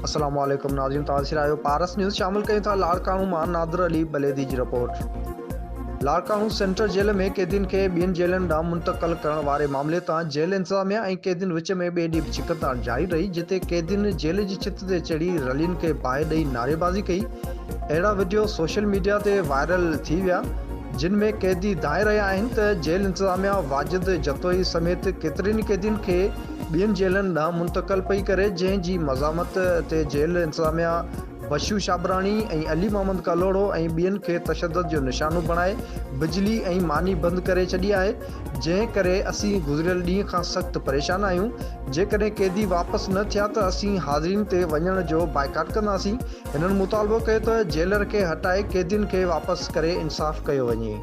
अस्सलाम वालेकुम नाज़रीन, ताज़िर आयो पारस न्यूज़ शामिल कयूं था लाड़काणू मां नादिर अली बलेदी जी रिपोर्ट। लाड़काणू सेंट्रल जेल में कैदियुनि खे ॿियनि जेलुनि ॾांहुं मुंतक़िल करण वारे मामले तां जेल इंतज़ामिया ऐं कैदियुनि विच में ॿिए ॾींहुं छिकताण जारी रही, जिते कैदियुनि जेल जी छित ते चढ़ी रलियुनि खे बाहि ॾेई नारेबाज़ी कई। अहिड़ा वीडियो सोशल मीडिया ते वायरल थी विया, जिन में कैदी दाए रहिया आहिनि त जेल इंतज़ामिया वाजिद जतोई समेत केतिरनि कैदियुनि खे ॿियनि जेलुनि ॾांहुं मुंतक़िल पई करे, जंहिं जी मज़ामत ते जेल इंतज़ामिया बशू शाबरानी ऐं अली मोहम्मद कलोड़ो ऐं ॿियनि खे तशद्दुद जो निशानो बणाए बिजली ऐं मानी बंदि करे छॾी आहे, जंहिं करे असीं गुज़िरियल ॾींहं खां सख़्तु परेशान आहियूं। जेकॾहिं कैदी वापसि न थिया त असीं हाज़िरीन ते वञण जो बाइकाट कंदासीं। हिननि मुतालबो कयो त जेलर खे हटाए कैदियुनि खे वापसि करे इंसाफ़ कयो वञे।